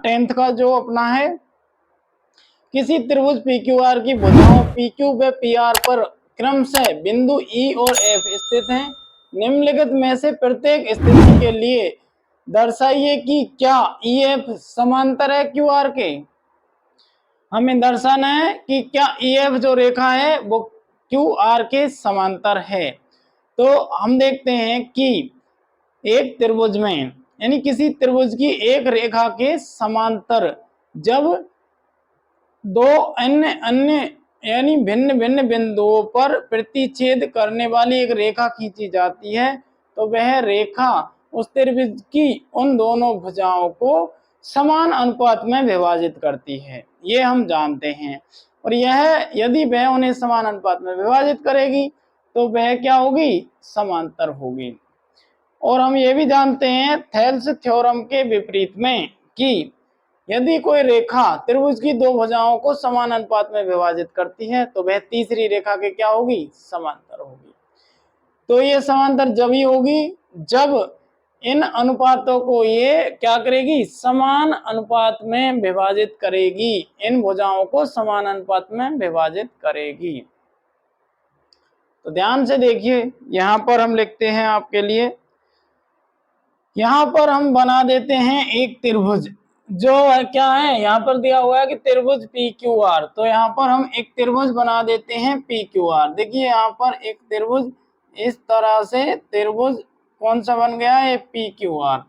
10th का जो अपना है, किसी त्रिभुज PQR की भुजाओं PQ व PR पर क्रमशः बिंदु E और F स्थित हैं। निम्नलिखित में से प्रत्येक स्थिति के लिए दर्शाइए कि क्या EF समांतर है QR के। हमें दर्शाना है कि क्या EF जो रेखा है वो QR के समांतर है। तो हम देखते हैं कि एक त्रिभुज में यानी किसी त्रिभुज की एक रेखा के समांतर जब दो अन्य यानी भिन्न भिन्न बिंदुओं पर प्रतिच्छेद करने वाली एक रेखा खींची जाती है तो वह रेखा उस त्रिभुज की उन दोनों भुजाओं को समान अनुपात में विभाजित करती है, ये हम जानते हैं। और यह यदि वह उन्हें समान अनुपात में विभाजित करेगी तो वह क्या होगी, समांतर होगी। और हम ये भी जानते हैं थेल्स थ्योरम के विपरीत में कि यदि कोई रेखा त्रिभुज की दो भुजाओं को समान अनुपात में विभाजित करती है तो वह तीसरी रेखा के क्या होगी, समांतर होगी। तो ये समांतर जब ही होगी जब इन अनुपातों को ये क्या करेगी, समान अनुपात में विभाजित करेगी, इन भुजाओं को समान अनुपात में विभाजित करेगी। तो ध्यान से देखिए, यहां पर हम लिखते हैं आपके लिए, यहां पर हम बना देते हैं एक त्रिभुज जो है क्या है, यहाँ पर दिया हुआ है कि त्रिभुज PQR। तो यहाँ पर हम एक त्रिभुज बना देते हैं PQR। देखिए यहाँ पर एक त्रिभुज इस तरह से त्रिभुज कौन सा बन गया है, PQR।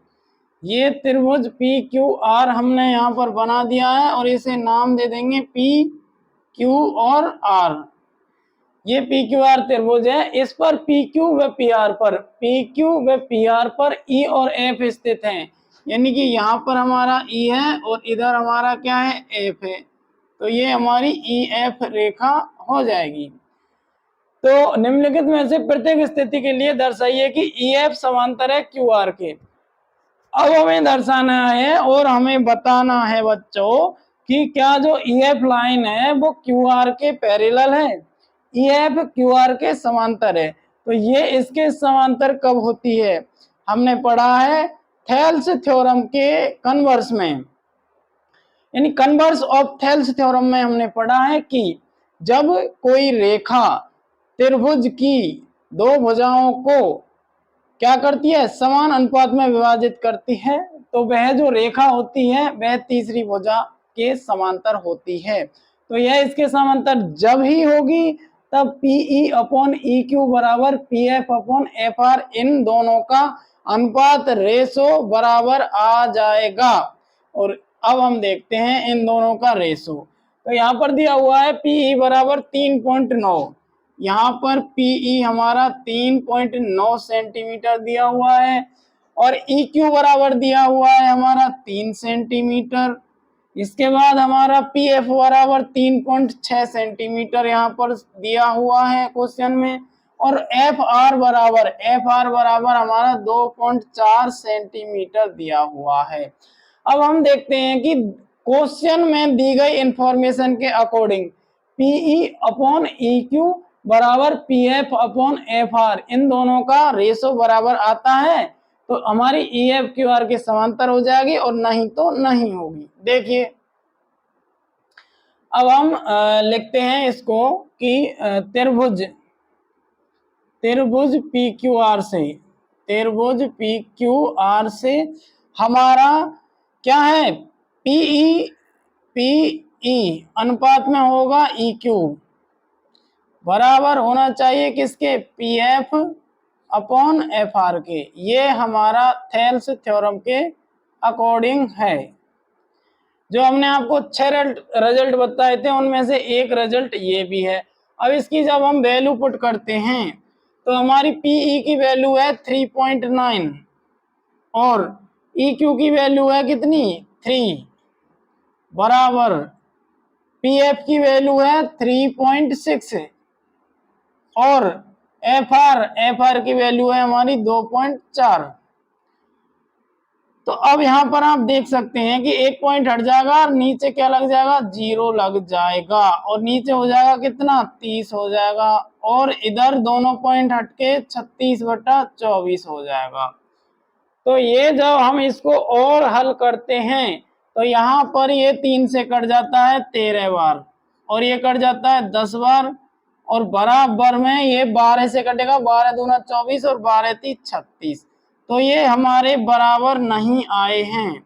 ये त्रिभुज PQR हमने यहाँ पर बना दिया है और इसे नाम दे देंगे PQ और R। ये PQR त्रिभुज है, इस पर PQ व PR पर E और F स्थित हैं। यानी कि यहाँ पर हमारा E है और इधर हमारा क्या है, F है। तो ये हमारी EF रेखा हो जाएगी। तो निम्नलिखित में से प्रत्येक स्थिति के लिए दर्शाइए कि EF समांतर है QR के। अब हमें दर्शाना है और हमें बताना है बच्चों कि क्या जो EF लाइन है वो QR के पैरेलल है, EF QR के समांतर है। तो ये इसके समांतर कब होती है, हमने पढ़ा है थेल्स थ्योरम के कन्वर्स में, यानी कन्वर्स ऑफ थेल्स थ्योरम में हमने पढ़ा है कि जब कोई रेखा त्रिभुज की दो भुजाओं को क्या करती है, समान अनुपात में विभाजित करती है तो वह जो रेखा होती है वह तीसरी भुजा के समांतर होती है। तो यह इसके समांतर जब ही होगी तब PE अपॉन EQ बराबर PF अपॉन FR, इन दोनों का अनुपात रेशो बराबर आ जाएगा। और अब हम देखते हैं इन दोनों का रेशो। तो यहाँ पर दिया हुआ है PE बराबर 3.9, यहाँ पर PE हमारा 3.9 सेंटीमीटर दिया हुआ है और EQ बराबर दिया हुआ है हमारा 3 सेंटीमीटर। इसके बाद हमारा PF बराबर 3.6 सेंटीमीटर यहाँ पर दिया हुआ है क्वेश्चन में, और FR बराबर हमारा 2.4 सेंटीमीटर दिया हुआ है। अब हम देखते हैं कि क्वेश्चन में दी गई इंफॉर्मेशन के अकॉर्डिंग PE अपॉन EQ बराबर PF अपॉन FR, इन दोनों का रेशो बराबर आता है तो हमारी EF QR के समांतर हो जाएगी और नहीं तो नहीं होगी। देखिए अब हम लिखते हैं इसको कि त्रिभुज PQR से हमारा क्या है, PE अनुपात में होगा EQ बराबर होना चाहिए किसके, PF अपॉन FR के। ये हमारा थेल्स थ्योरम के अकॉर्डिंग है। जो हमने आपको 6 रिजल्ट बताए थे उनमें से एक रिजल्ट ये भी है। अब इसकी जब हम वैल्यू पुट करते हैं तो हमारी PE की वैल्यू है 3.9 और EQ की वैल्यू है कितनी, 3 बराबर PF की वैल्यू है 3.6 और FR की वैल्यू है हमारी 2.4। तो अब यहाँ पर आप देख सकते हैं कि एक पॉइंट हट जाएगा और नीचे क्या लग जाएगा, 0 लग जाएगा और नीचे हो जाएगा कितना, 30 हो जाएगा और इधर दोनों पॉइंट हट के 36/24 हो जाएगा। तो ये जब हम इसको और हल करते हैं तो यहाँ पर ये 3 से कट जाता है 13 बार और ये कट जाता है 10 बार और बराबर में ये 12 से कटेगा, 12 दूना 24 और 12 ती 36। तो ये हमारे बराबर नहीं आए हैं,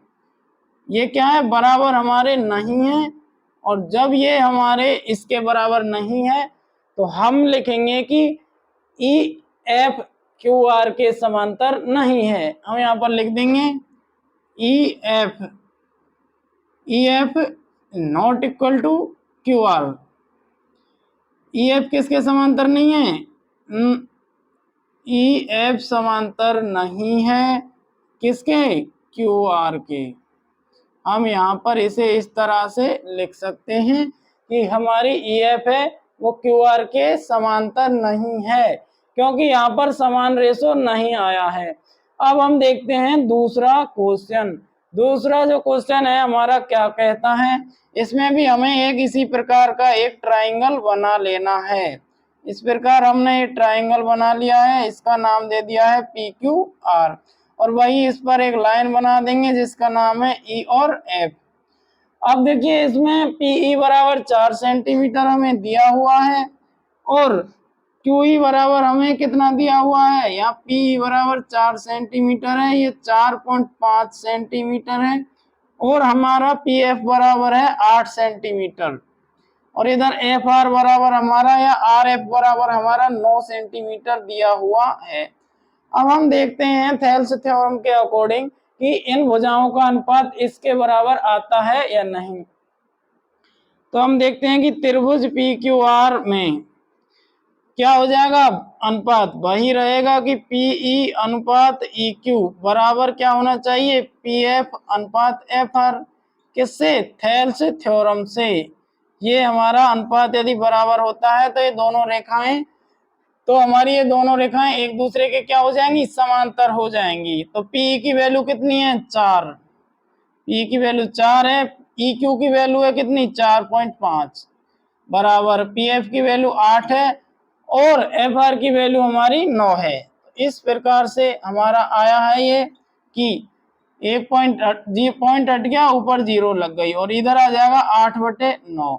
ये क्या है, बराबर हमारे नहीं है। और जब ये हमारे इसके बराबर नहीं है तो हम लिखेंगे कि ई एफ क्यू आर के समांतर नहीं है। हम यहाँ पर लिख देंगे E F not equal to Q R. E F किसके समांतर नहीं है, ई एफ समांतर नहीं है किसके, क्यू आर के। हम यहाँ पर इसे इस तरह से लिख सकते हैं कि हमारी ई एफ है वो क्यू आर के समांतर नहीं है, क्योंकि यहाँ पर समान रेशो नहीं आया है। अब हम देखते हैं दूसरा क्वेश्चन। दूसरा जो क्वेश्चन है हमारा क्या कहता है, इसमें भी हमें एक इसी प्रकार का एक ट्राइंगल बना लेना है। इस प्रकार हमने ये ट्राइंगल बना लिया है, इसका नाम दे दिया है पी क्यू आर, और वही इस पर एक लाइन बना देंगे जिसका नाम है ई और एफ। अब देखिए इसमें पीई बराबर 4 सेंटीमीटर हमें दिया हुआ है और क्यूई बराबर हमें कितना दिया हुआ है, यहाँ पीई बराबर 4 सेंटीमीटर है, ये 4.5 सेंटीमीटर है और हमारा पी एफ बराबर है 8 सेंटीमीटर और इधर एफ आर बराबर हमारा या आर एफ बराबर हमारा 9 सेंटीमीटर दिया हुआ है। अब हम देखते हैं थेल्स थ्योरम के अकॉर्डिंग कि इन भुजाओं का अनुपात इसके बराबर आता है या नहीं। तो हम देखते हैं कि त्रिभुज पी क्यू आर में क्या हो जाएगा, अनुपात वही रहेगा कि पीई अनुपात ई क्यू बराबर क्या होना चाहिए, पी एफ अनुपात एफ आर। किससे, थेल्स थ्योरम से। ये हमारा अनुपात यदि बराबर होता है तो ये दोनों रेखाएं, तो हमारी ये दोनों रेखाएं एक दूसरे के क्या हो जाएंगी, समांतर हो जाएंगी। तो पी की वैल्यू कितनी है, 4, पी की वैल्यू 4 है, ई क्यू की वैल्यू है कितनी, 4.5 बराबर पी एफ की वैल्यू 8 है और एफ आर की वैल्यू हमारी 9 है। इस प्रकार से हमारा आया है ये कि एक पॉइंट हट गया, ऊपर 0 लग गई और इधर आ जाएगा 8/9।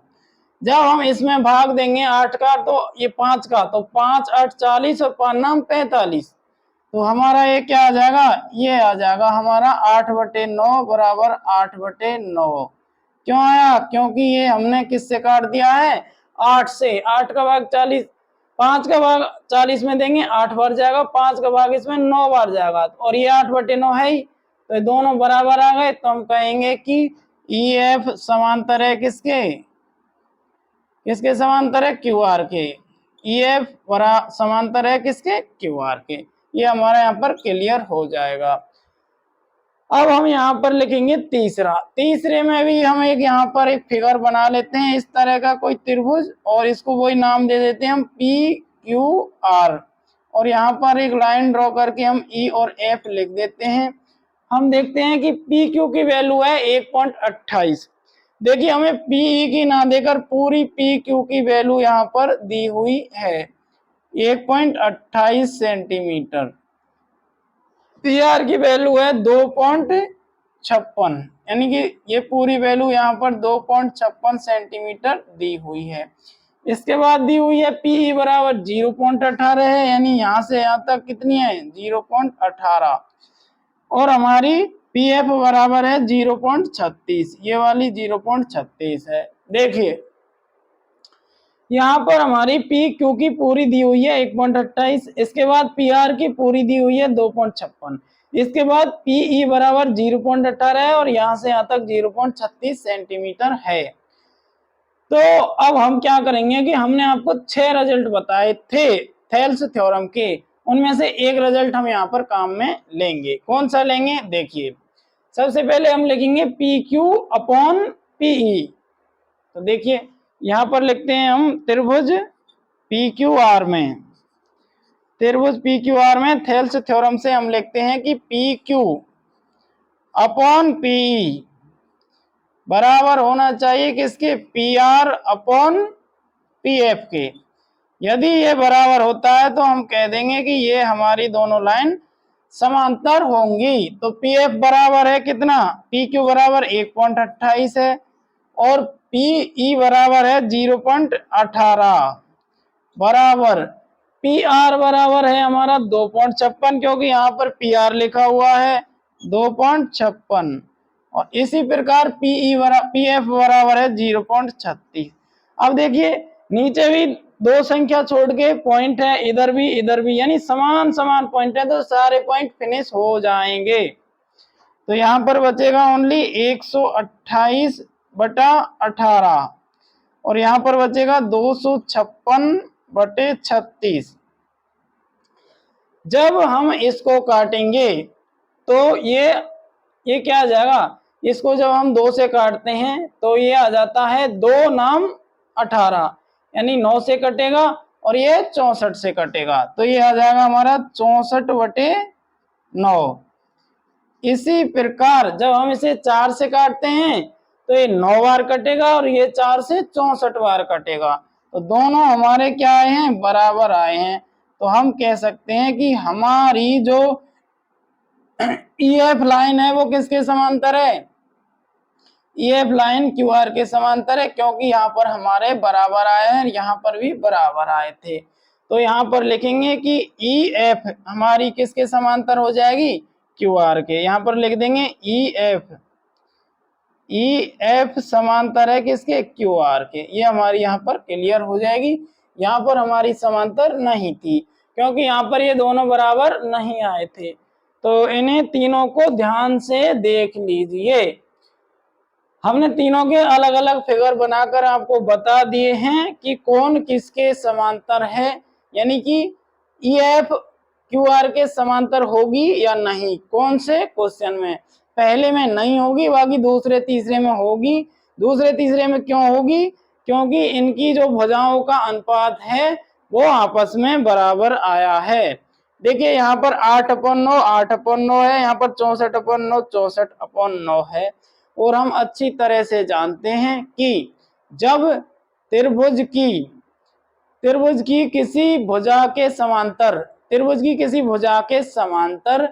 जब हम इसमें भाग देंगे 8 का तो ये 5 का, तो 5 8 40 और 5 नाम 45, तो हमारा ये क्या आ जाएगा, ये आ जाएगा हमारा 8/9 बराबर 8/9। क्यों आया, क्योंकि ये हमने किससे काट दिया है, 8 से। 8 का भाग 40, 5 का भाग 40 में देंगे 8 बार जाएगा, 5 का भाग इसमें 9 बार जाएगा और ये 8/9 है ही, तो दोनों बराबर आ गए। तो हम कहेंगे कि ई एफ समांतर है किसके, किसके समांतर है, क्यू आर के। ई एफ समांतर है किसके, क्यू आर के। ये हमारा यहाँ पर क्लियर हो जाएगा। अब हम यहाँ पर लिखेंगे तीसरा। तीसरे में भी हम एक यहाँ पर एक फिगर बना लेते हैं, इस तरह का कोई त्रिभुज, और इसको वही नाम दे देते हैं हम पी क्यू आर, और यहाँ पर एक लाइन ड्रॉ करके हम ई और एफ लिख देते हैं। हम देखते हैं कि पी क्यू की वैल्यू है 1.28। देखिए हमें पीई की ना देकर पूरी पी क्यू की वैल्यू यहाँ पर दी हुई है 1.28 सेंटीमीटर। पी आर की वैल्यू है 2.56, यानी कि ये पूरी वैल्यू यहाँ पर 2.56 सेंटीमीटर दी हुई है। इसके बाद दी हुई है पीई बराबर 0.18 है, यानी यहाँ से यहाँ तक कितनी है, 0.18, और हमारी पी एफ बराबर है 0.36, ये वाली 0.36 है। देखिए यहाँ पर हमारी पी क्यू की पूरी दी हुई है 1.28, इसके बाद पी आर की पूरी दी हुई है 2.56, इसके बाद पीई बराबर 0.18 है और यहाँ से यहाँ तक 0.36 सेंटीमीटर है। तो अब हम क्या करेंगे कि हमने आपको 6 रिजल्ट बताए थे थेल्स थ्योरम के, उनमें से एक रिजल्ट हम यहाँ पर काम में लेंगे। कौन सा लेंगे, देखिए सबसे पहले हम लिखेंगे पी क्यू अपॉन पीई। तो देखिए यहाँ पर लिखते हैं हम त्रिभुज पी क्यू आर में, त्रिभुज पी क्यू आर में थेल्स थ्योरम से हम लिखते हैं कि पी क्यू अपॉन पीई बराबर होना चाहिए किसके, P R upon P F के। यदि ये बराबर होता है तो हम कह देंगे कि ये हमारी दोनों लाइन समांतर होंगी। तो पी एफ बराबर है कितना, पी क्यू बराबर 1.28 है और पी ई बराबर है 0.18 बराबर पी आर बराबर है हमारा 2.56 क्योंकि यहाँ पर पी आर लिखा हुआ है 2.56 और इसी प्रकार पी एफ बराबर है 0.36। अब देखिए नीचे भी दो संख्या छोड़ के पॉइंट है, इधर भी यानी समान समान पॉइंट है तो सारे पॉइंट फिनिश हो जाएंगे। तो यहाँ पर बचेगा ओनली 128/18 और यहाँ पर बचेगा 256/36। जब हम इसको काटेंगे तो ये क्या आ जाएगा, इसको जब हम 2 से काटते हैं तो ये आ जाता है 2 नाम 18 यानी 9 से कटेगा और ये 64 से कटेगा तो ये आ जाएगा हमारा 64/9। इसी प्रकार जब हम इसे 4 से काटते हैं तो ये 9 बार कटेगा और ये 4 से 64 बार कटेगा तो दोनों हमारे क्या आए हैं, बराबर आए हैं। तो हम कह सकते हैं कि हमारी जो ईएफ लाइन है वो किसके समांतर है, ईएफ लाइन क्यूआर के समांतर है क्योंकि यहाँ पर हमारे बराबर आए हैं, यहाँ पर भी बराबर आए थे। तो यहाँ पर लिखेंगे कि ईएफ हमारी किसके समांतर हो जाएगी, क्यूआर के। यहाँ पर लिख देंगे ईएफ समांतर है किसके, क्यूआर के। ये हमारी यहाँ पर क्लियर हो जाएगी। यहाँ पर हमारी समांतर नहीं थी क्योंकि यहाँ पर ये दोनों बराबर नहीं आए थे। तो इन्हें तीनों को ध्यान से देख लीजिए। हमने तीनों के अलग अलग फिगर बनाकर आपको बता दिए हैं कि कौन किसके समांतर है, यानी कि ईएफ क्यूआर के समांतर होगी या नहीं। कौन से क्वेश्चन में, पहले में नहीं होगी, बाकी दूसरे तीसरे में होगी। दूसरे तीसरे में क्यों होगी, क्योंकि इनकी जो भुजाओं का अनुपात है वो आपस में बराबर आया है। देखिए यहाँ पर 8/9 8/9 है, यहाँ पर 64/9 64/9 है। और हम अच्छी तरह से जानते हैं कि जब त्रिभुज की किसी भुजा के समांतर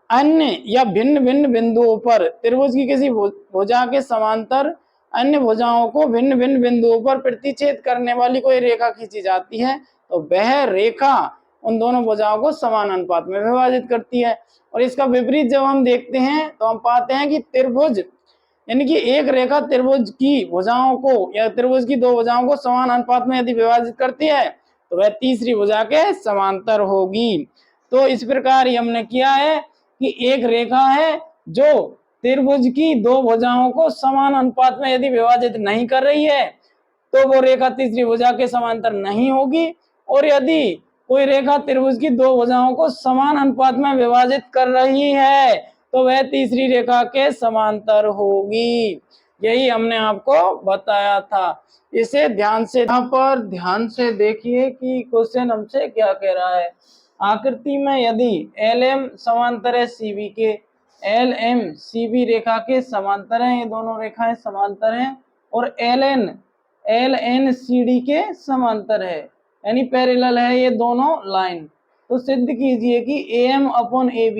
अन्य या भिन्न भिन्न बिंदुओं पर, त्रिभुज की किसी भुजा के समांतर अन्य भुजाओं को भिन्न भिन्न बिंदुओं पर प्रतिच्छेद करने वाली कोई रेखा खींची जाती है तो वह रेखा उन दोनों भुजाओं को समान अनुपात में विभाजित करती है। और इसका विपरीत जब हम देखते हैं तो हम पाते हैं कि त्रिभुज यानी कि एक रेखा त्रिभुज की भुजाओं को या त्रिभुज की दो भुजाओं को समान अनुपात में यदि विभाजित करती है तो वह तीसरी भुजा के समांतर होगी। तो इस प्रकार हमने किया है कि एक रेखा है जो त्रिभुज की दो भुजाओं को समान अनुपात में यदि विभाजित नहीं कर रही है तो वो रेखा तीसरी भुजा के समांतर नहीं होगी, और यदि कोई रेखा त्रिभुज की दो भुजाओं को समान अनुपात में विभाजित कर रही है तो वह तीसरी रेखा के समांतर होगी। यही हमने आपको बताया था। इसे ध्यान से यहाँ पर ध्यान से देखिए कि क्वेश्चन हमसे क्या कह रहा है। आकृति में यदि LM समांतर है CB के, LM CB रेखा के समांतर है, ये दोनों रेखाएं समांतर हैं, और LN CD के समांतर है यानी पैरेलल है ये दोनों लाइन, तो सिद्ध कीजिए कि AM/AB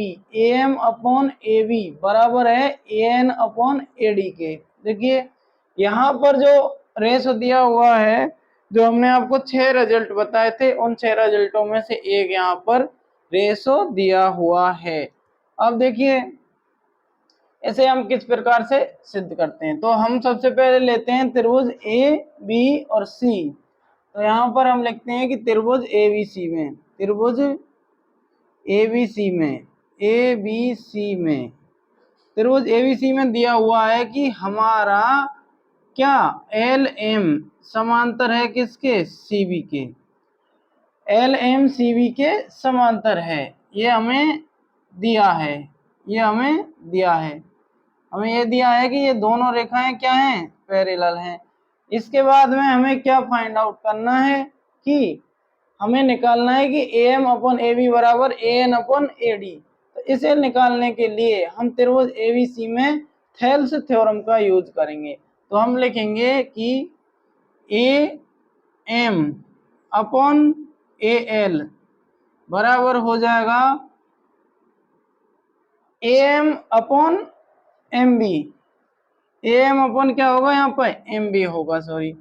बराबर है AN/AD के। देखिए यहाँ पर जो रेशो दिया हुआ है, जो हमने आपको 6 रिजल्ट बताए थे उन 6 रिजल्टों में से एक यहाँ पर रेशो दिया हुआ है। अब देखिए इसे हम किस प्रकार से सिद्ध करते हैं। तो हम सबसे पहले लेते हैं त्रिभुज AB और C। तो यहाँ पर हम लिखते हैं कि त्रिभुज ABC त्रिभुज ABC में दिया हुआ है कि हमारा क्या LM समांतर है किसके, CB के। LM CB के समांतर है, ये हमें दिया है। हमें ये दिया है कि ये दोनों रेखाएं क्या हैं, पैरेलल हैं। इसके बाद में हमें क्या फाइंड आउट करना है कि हमें निकालना है कि AM/AB बराबर AN/AD। तो इसे निकालने के लिए हम त्रिभुज ABC में थेल्स थ्योरम का यूज करेंगे। तो हम लिखेंगे कि AM/AL बराबर हो जाएगा A M upon M B, A M upon क्या होगा यहाँ पर एम बी होगा, sorry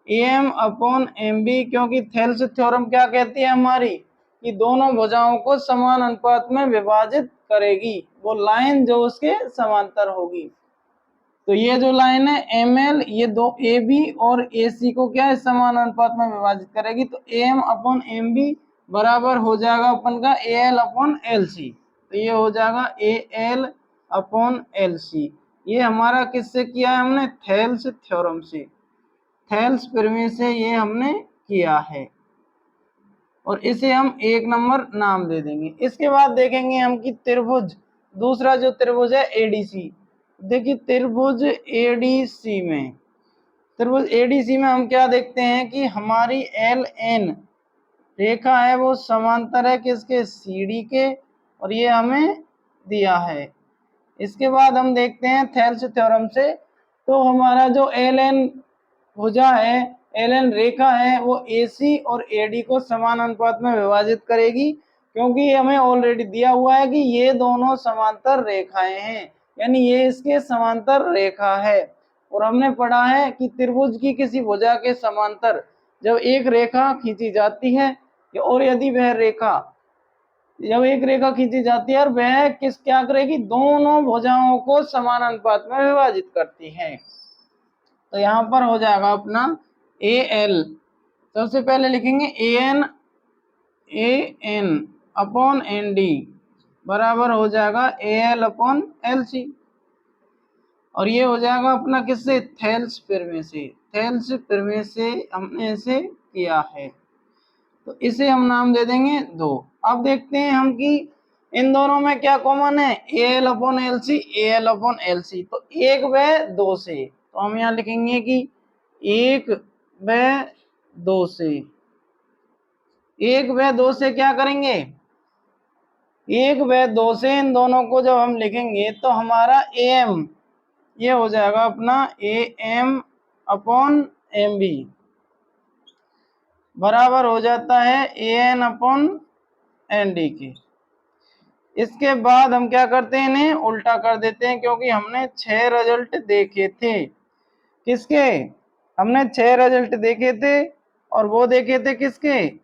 A M upon M B, क्योंकि थेल्स थ्योरम क्या कहती है हमारी कि दोनों भुजाओं को समान अनुपात में विभाजित करेगी वो लाइन जो उसके समांतर होगी। तो ये जो लाइन है एम एल, ये दो ए बी और ए सी को क्या है समान अनुपात में विभाजित करेगी। तो A M upon M B बराबर हो जाएगा अपन का A L upon L C. तो ये हो जाएगा A L upon L C. ये हमारा किससे किया है हमने, थेल्स थ्योरम से, थेल्स प्रमेय से ये हमने किया है और इसे हम 1 नंबर नाम दे देंगे। इसके बाद देखेंगे हम कि त्रिभुज, दूसरा जो त्रिभुज है एडीसी। देखिए त्रिभुज एडीसी में, त्रिभुज एडीसी में हम क्या देखते हैं कि हमारी एल एन रेखा है वो समांतर है किसके, सीडी के, और ये हमें दिया है। इसके बाद हम देखते हैं थेल्स थ्योरम से, तो हमारा जो एल एन भुजा है, एल एन रेखा है, वो AC और AD को समान अनुपात में विभाजित करेगी, क्योंकि हमें ऑलरेडी दिया हुआ है कि ये दोनों समांतर रेखाएं हैं, यानी ये इसके समांतर रेखा है। और हमने पढ़ा है कि त्रिभुज की किसी भुजा के समांतर जब एक रेखा खींची जाती है और यदि वह रेखा, जब एक रेखा खींची जाती है और वह किस क्या करेगी, दोनों भुजाओं को समान अनुपात में विभाजित करती है। तो यहाँ पर हो जाएगा अपना ए एल, सबसे पहले लिखेंगे A N upon N D बराबर हो जाएगा A L upon L C, और ये हो जाएगा अपना किससे, थेल्स प्रमेय से, थेल्स प्रमेय से हमने इसे किया है। तो इसे हम नाम दे देंगे 2। अब देखते हैं हम कि इन दोनों में क्या कॉमन है, A L upon L C, A L upon L C. तो 1 व 2 से, तो हम यहाँ लिखेंगे कि 1 व 2 से, 1 व 2 से क्या करेंगे, 1 व 2 से इन दोनों को जब हम लिखेंगे तो हमारा ए एम ये हो जाएगा अपना A M upon M B बराबर हो जाता है A N upon N D के। इसके बाद हम क्या करते हैं, इन्हें उल्टा कर देते हैं, क्योंकि हमने 6 रिजल्ट देखे थे। किसके, हमने 6 रिजल्ट देखे थे, और वो देखे थे किसके,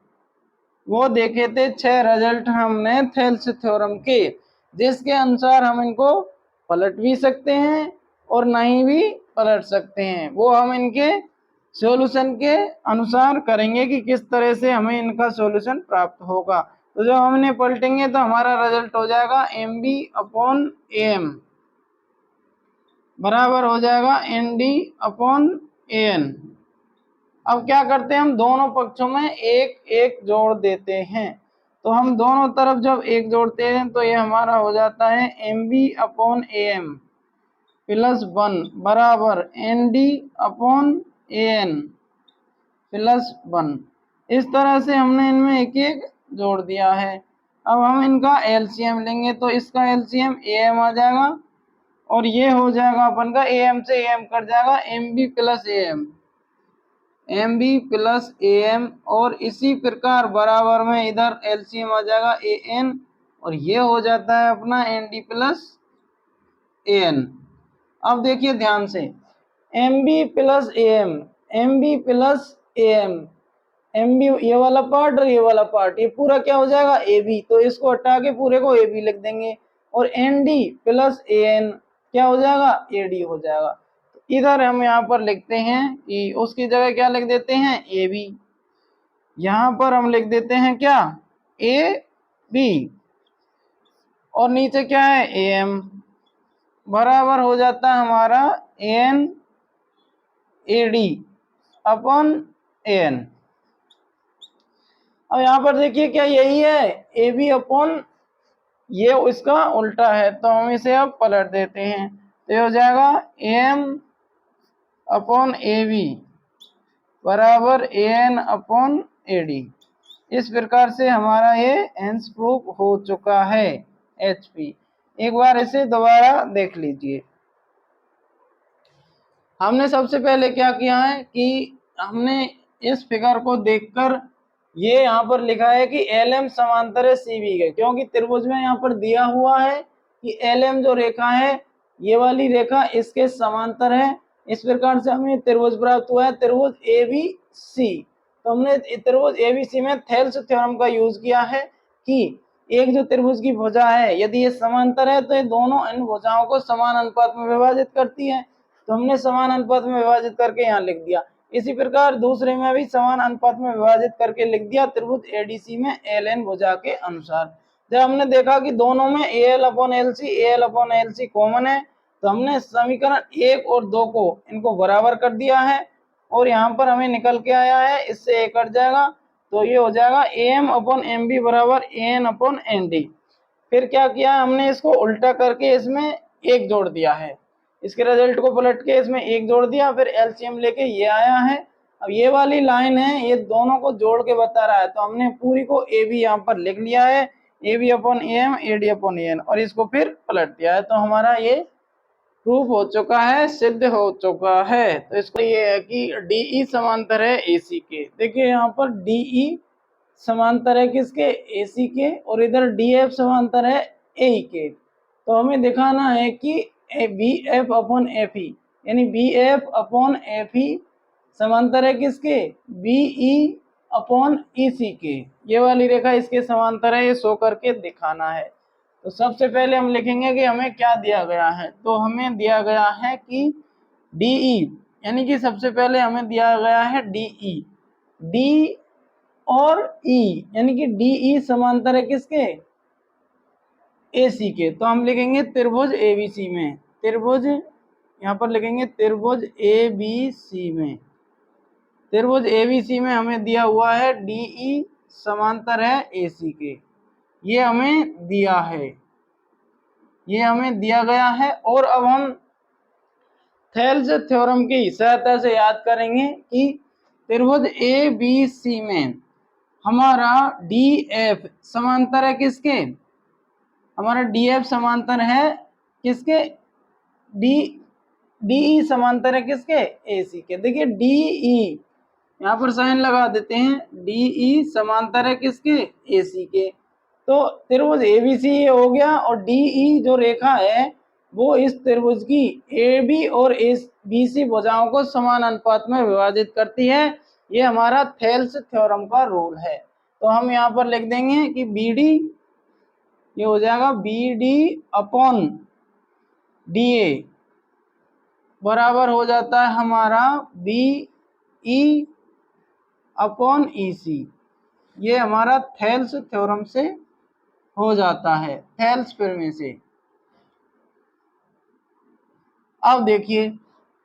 वो देखे थे 6 रिजल्ट हमने थेल्स थ्योरम के, जिसके अनुसार हम इनको पलट भी सकते हैं और नहीं भी पलट सकते हैं। वो हम इनके सॉल्यूशन के अनुसार करेंगे कि किस तरह से हमें इनका सॉल्यूशन प्राप्त होगा। तो जब हम इन्हें पलटेंगे तो हमारा रिजल्ट हो जाएगा एम बी अपॉन एम बराबर हो जाएगा N D upon A N. अब क्या करते हैं, हम दोनों पक्षों में एक एक जोड़ देते हैं। तो हम दोनों तरफ जब एक जोड़ते हैं तो ये हमारा हो जाता है M B upon A M plus 1 बराबर N D upon A N plus 1। इस तरह से हमने इनमें एक एक जोड़ दिया है। अब हम इनका एलसीएम लेंगे, तो इसका एलसीएम ए एम आ जाएगा, और ये हो जाएगा अपन का ए एम से ए एम कट जाएगा, M B plus A M, M B plus A M, और इसी प्रकार बराबर में इधर एलसीएम आ जाएगा ए एन, और ये हो जाता है अपना N D plus A N. अब देखिए ध्यान से, M B plus A M B plus A M B ये वाला पार्ट और ये वाला पार्ट, ये पूरा क्या हो जाएगा ए बी, तो इसको हटा के पूरे को ए बी लिख देंगे, और N D plus A N क्या हो जाएगा, ए डी हो जाएगा। तो इधर हम यहाँ पर लिखते हैं कि उसकी जगह क्या लिख देते हैं, ए बी, यहाँ पर हम लिख देते हैं क्या, ए बी, और नीचे क्या है ए एम, बराबर हो जाता है हमारा N A D upon A N. अब यहाँ पर देखिए क्या यही है, ए बी अपॉन, ये इसका उल्टा है, तो हम इसे अब पलट देते हैं, तो ये हो जाएगा एम अपॉन ए बी बराबर ए एन अपॉन ए डी। इस प्रकार से हमारा ये एंस प्रूफ हो चुका है एच पी। एक बार इसे दोबारा देख लीजिए। हमने सबसे पहले क्या किया है कि हमने इस फिगर को देखकर ये यहाँ पर लिखा है कि एल एम समांतर है सी बी के, क्योंकि त्रिभुज में यहाँ पर दिया हुआ है कि LM जो रेखा है ये वाली रेखा इसके समांतर है। इस प्रकार से हमें त्रिभुज प्राप्त हुआ है, त्रिभुज ABC। तो हमने त्रिभुज ABC में थेल्स थ्योरम का यूज किया है कि एक जो त्रिभुज की भुजा है यदि ये समांतर है तो ये दोनों इन भुजाओं को समान अनुपात में विभाजित करती है। तो हमने समान अनुपात में विभाजित करके यहाँ लिख दिया। इसी प्रकार दूसरे में भी समान अनुपात में विभाजित करके लिख दिया त्रिभुज ADC में LN भुजा के अनुसार। जब हमने देखा कि दोनों में AL/LC कॉमन है तो हमने समीकरण 1 और 2 को इनको बराबर कर दिया है और यहाँ पर हमें निकल के आया है, इससे A कट जाएगा तो ये हो जाएगा AM/MB बराबर AN/ND। फिर क्या किया हमने, इसको उल्टा करके इसमें 1 जोड़ दिया है, इसके रिजल्ट को पलट के इसमें 1 जोड़ दिया, फिर LCM लेके ये आया है। अब ये वाली लाइन है ये दोनों को जोड़ के बता रहा है तो हमने पूरी को AB यहाँ पर लिख लिया है, AB/AM AD/AN, और इसको फिर पलट दिया है। तो हमारा ये प्रूफ हो चुका है, सिद्ध हो चुका है। तो इसको ये है कि DE समांतर है AC के। देखिए यहाँ पर DE समांतर है किसके, AC के, और इधर DF समांतर है AE के। तो हमें दिखाना है कि BF/FE यानी BF/FE समांतर है किसके, BE/EC के। ये वाली रेखा इसके समांतर है, ये शो करके दिखाना है। तो सबसे पहले हम लिखेंगे कि हमें क्या दिया गया है। तो हमें दिया गया है कि DE यानी कि सबसे पहले हमें दिया गया है DE, D और E यानी कि DE समांतर है किसके, AC के। तो हम लिखेंगे त्रिभुज ABC में, त्रिभुज यहाँ पर लिखेंगे त्रिभुज ABC में, त्रिभुज ABC में हमें दिया हुआ है DE समांतर है AC के। ये हमें दिया है, ये हमें दिया गया है। और अब हम थेल्स थ्योरम की सहायता से याद करेंगे कि त्रिभुज ABC में हमारा DF समांतर है किसके, हमारा DF समांतर है किसके, DE समांतर है किसके, AC के। देखिए DE यहाँ पर साइन लगा देते हैं, DE समांतर है किसके, AC के। तो त्रिभुज ABC ये हो गया, और DE जो रेखा है वो इस त्रिभुज की AB और BC भुजाओं को समान अनुपात में विभाजित करती है। ये हमारा थेल्स थ्योरम का रूल है। तो हम यहाँ पर लिख देंगे कि BD ये हो जाएगा BD/DA बराबर हो जाता है हमारा BE/EC। ये हमारा थेल्स थ्योरम से हो जाता है, थेल्स प्रमेय से। अब देखिए,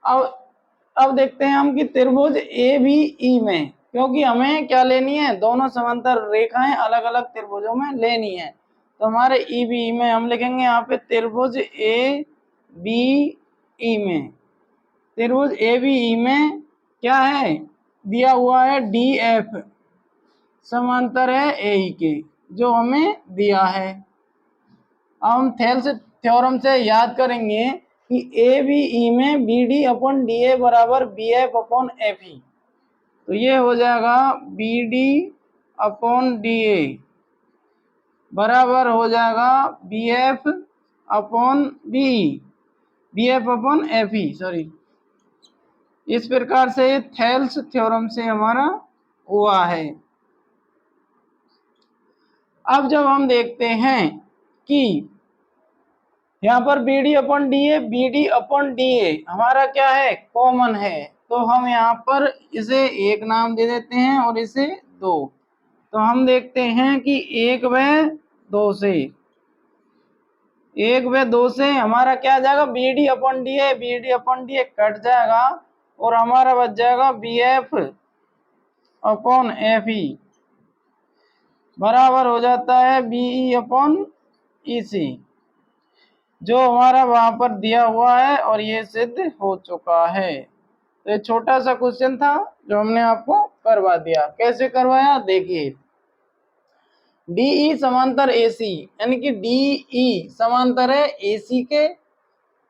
अब देखते हैं हम कि त्रिभुज ABE में, क्योंकि हमें क्या लेनी है, दोनों समांतर रेखाएं अलग अलग त्रिभुजों में लेनी है। तो हमारे EBE में हम लिखेंगे यहाँ पे त्रिभुज ABE में, त्रिभुज ABE में क्या है दिया हुआ है, DF समांतर है AE के, जो हमें दिया है। अब हम थेल्स थ्योरम से याद करेंगे कि ABE में BD/DA बराबर BF/FE। तो ये हो जाएगा BD/DA बराबर हो जाएगा BF/FE सॉरी। इस प्रकार से थेल्स थ्योरम से हमारा हुआ है। अब जब हम देखते हैं कि यहाँ पर BD/DA हमारा क्या है, कॉमन है, तो हम यहाँ पर इसे 1 नाम दे देते हैं और इसे 2। तो हम देखते हैं कि 1 व 2 से हमारा क्या आ जाएगा, BD/DA कट जाएगा और हमारा बच जाएगा BF/FE बराबर हो जाता है BE/EC, जो हमारा वहां पर दिया हुआ है, और ये सिद्ध हो चुका है। तो ये छोटा सा क्वेश्चन था जो हमने आपको करवा दिया। कैसे करवाया, देखिए DE समांतर AC यानी कि DE समांतर है AC के,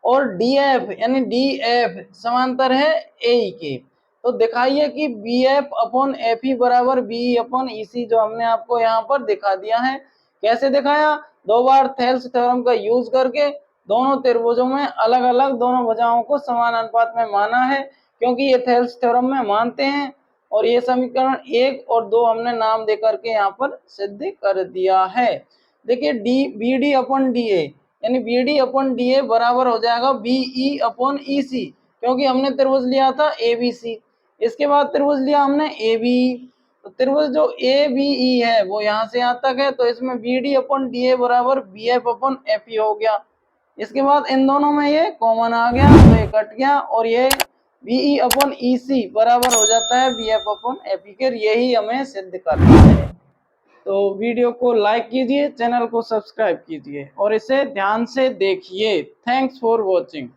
और DF यानी DF समांतर है AE के। तो दिखाइए कि BF/FE बराबर BE/EC, जो हमने आपको यहाँ पर दिखा दिया है। कैसे दिखाया, दो बार थेल्स थ्योरम का यूज करके दोनों त्रिभुजों में अलग अलग दोनों भुजाओं को समान अनुपात में माना है, क्योंकि ये थेल्स थ्योरम में मानते हैं। और ये समीकरण 1 और 2 हमने नाम दे करके यहाँ पर सिद्ध कर दिया है। देखिए D B D upon D A, यानी B D upon D A बराबर हो जाएगा बी ई अपॉन ई सी, क्योंकि हमने त्रिभुज लिया था ए बी सी। इसके बाद त्रिभुज लिया हमने ए बी, तो त्रिभुज जो ए बी ई है वो यहाँ से यहाँ तक है, तो इसमें B D upon D A बराबर B F upon F E हो गया। इसके बाद इन दोनों में ये कॉमन आ गया तो ये कट गया, और ये बी ई अपॉन ई सी बराबर हो जाता है B F upon F E के। यही हमें सिद्ध करना है। तो वीडियो को लाइक कीजिए, चैनल को सब्सक्राइब कीजिए और इसे ध्यान से देखिए। Thanks for watching.